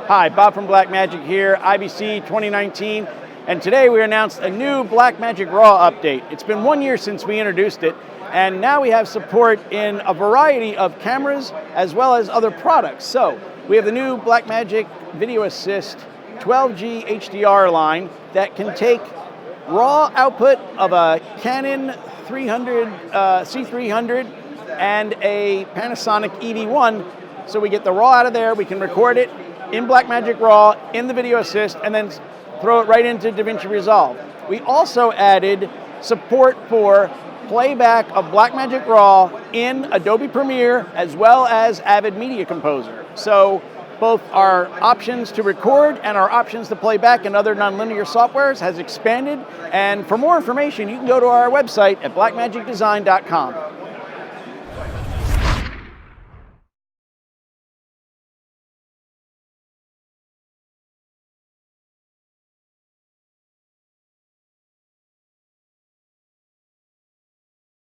Hi, Bob from Blackmagic here, IBC 2019, and today we announced a new Blackmagic Raw update. It's been 1 year since we introduced it, and now we have support in a variety of cameras as well as other products. So, we have the new Blackmagic Video Assist 12G HDR line that can take raw output of a Canon 300, C300 and a Panasonic EV1. So we get the raw out of there, we can record it in Blackmagic Raw, in the Video Assist, and then throw it right into DaVinci Resolve. We also added support for playback of Blackmagic Raw in Adobe Premiere as well as Avid Media Composer. So both our options to record and our options to play back and other nonlinear softwares has expanded. And for more information, you can go to our website at blackmagicdesign.com.